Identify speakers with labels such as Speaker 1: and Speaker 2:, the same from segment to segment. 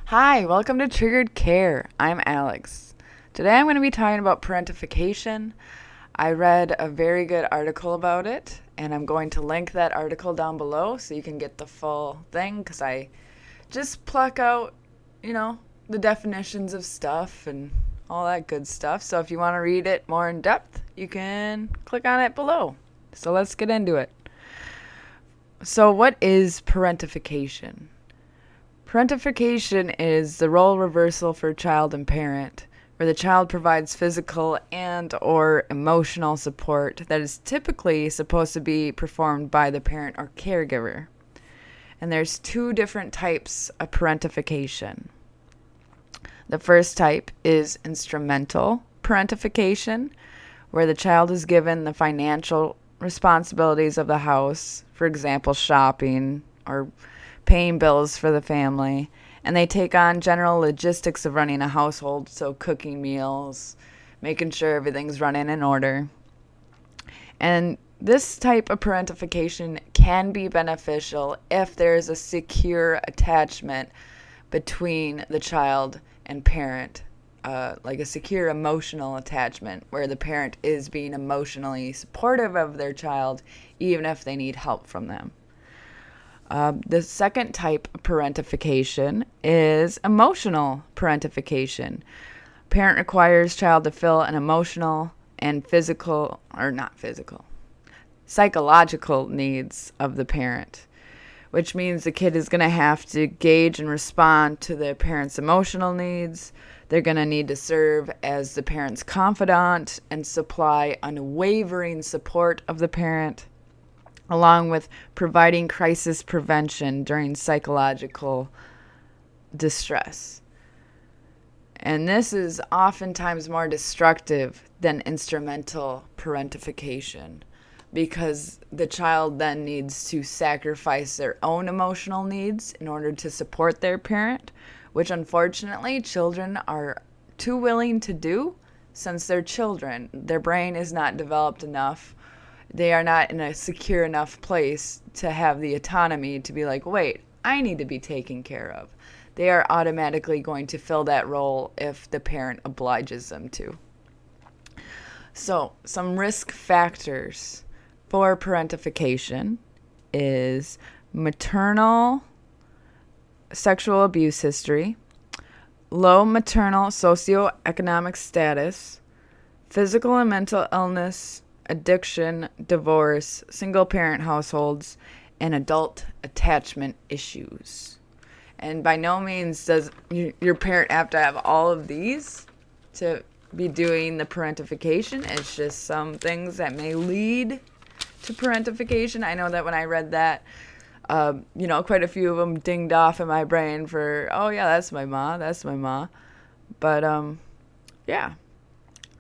Speaker 1: Hi, welcome to Triggered Care. I'm Alex. Today I'm going to be talking about parentification. I read a very good article about it, and I'm going to link that article down below so you can get the full thing because I just pluck out, the definitions of stuff and all that good stuff. So if you want to read it more in depth, you can click on it below. So let's get into it. So, what is parentification? Parentification is the role reversal for child and parent, where the child provides physical and or emotional support that is typically supposed to be performed by the parent or caregiver. And there's two different types of parentification. The first type is instrumental parentification, where the child is given the financial responsibilities of the house, for example, shopping or paying bills for the family, and they take on general logistics of running a household, so cooking meals, making sure everything's running in order. And this type of parentification can be beneficial if there is a secure attachment between the child and parent, like a secure emotional attachment where the parent is being emotionally supportive of their child even if they need help from them. The second type of parentification is emotional parentification. Parent requires child to fill an emotional and psychological needs of the parent, which means the kid is going to have to gauge and respond to the parent's emotional needs. They're going to need to serve as the parent's confidant and supply unwavering support of the parent, along with providing crisis prevention during psychological distress. And this is oftentimes more destructive than instrumental parentification because the child then needs to sacrifice their own emotional needs in order to support their parent, which unfortunately children are too willing to do since they're children. Their brain is not developed enough. They are not in a secure enough place to have the autonomy to be like, wait, I need to be taken care of. They are automatically going to fill that role if the parent obliges them to. So, some risk factors for parentification is maternal sexual abuse history, low maternal socioeconomic status, physical and mental illness, addiction, divorce, single-parent households, and adult attachment issues. And by no means does your parent have to have all of these to be doing the parentification. It's just some things that may lead to parentification. I know that when I read that, quite a few of them dinged off in my brain for, oh yeah, that's my ma. But, yeah.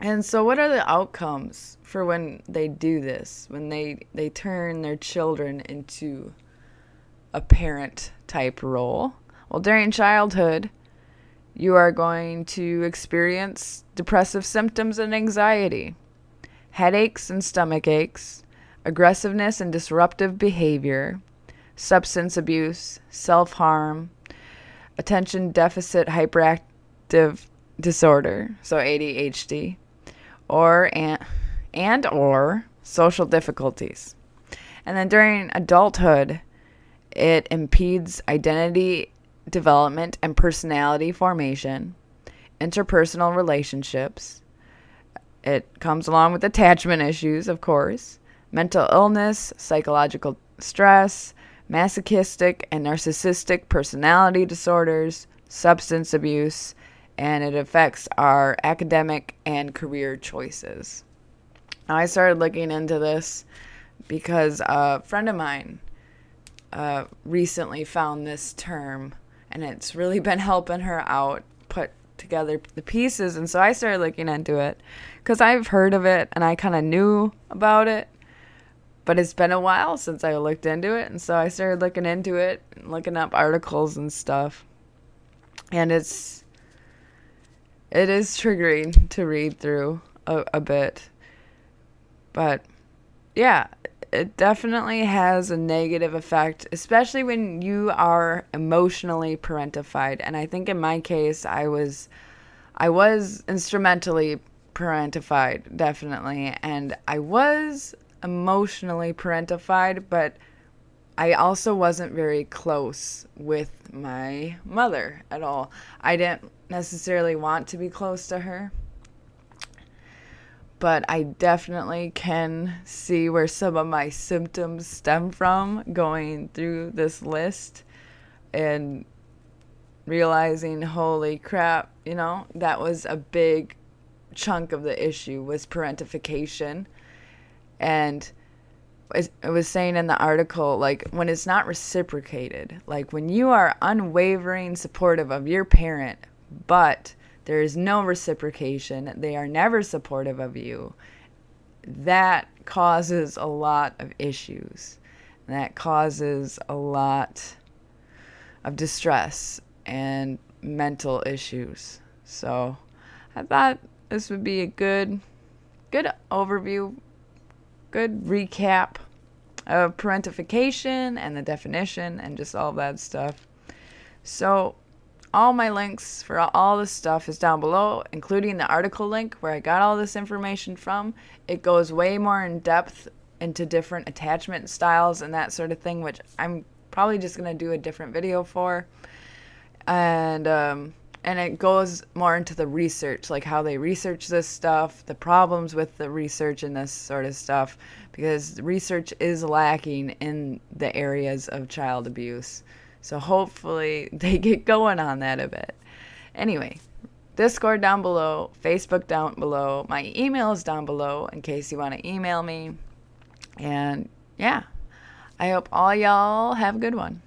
Speaker 1: And so what are the outcomes for when they do this, when they turn their children into a parent type role? Well, during childhood, you are going to experience depressive symptoms and anxiety, headaches and stomach aches, aggressiveness and disruptive behavior, substance abuse, self-harm, attention deficit hyperactive disorder, so ADHD, or social difficulties. And then during adulthood, it impedes identity development and personality formation, interpersonal relationships. It comes along with attachment issues, of course, mental illness, psychological stress, masochistic and narcissistic personality disorders, substance abuse, and it affects our academic and career choices. Now, I started looking into this because a friend of mine recently found this term, and it's really been helping her out put together the pieces. And so I started looking into it because I've heard of it and I kind of knew about it, but it's been a while since I looked into it. And so I started looking into it and looking up articles and stuff. And it is triggering to read through a bit. But yeah, it definitely has a negative effect, especially when you are emotionally parentified. And I think in my case, I was instrumentally parentified, definitely, and I was emotionally parentified, but I also wasn't very close with my mother at all. I didn't necessarily want to be close to her, but I definitely can see where some of my symptoms stem from going through this list and realizing, holy crap, that was a big chunk of the issue was parentification. And it was saying in the article, like, when it's not reciprocated, like when you are unwavering supportive of your parent, but there is no reciprocation, they are never supportive of you, that causes a lot of issues. That causes a lot of distress and mental issues. So I thought this would be a good overview, good recap of parentification and the definition and just all that stuff. So all my links for all this stuff is down below, including the article link where I got all this information from. It goes way more in depth into different attachment styles and that sort of thing, which I'm probably just going to do a different video for. And it goes more into the research, like how they research this stuff, the problems with the research and this sort of stuff, because research is lacking in the areas of child abuse. So hopefully they get going on that a bit. Anyway, Discord down below, Facebook down below, my email is down below in case you want to email me. And yeah, I hope all y'all have a good one.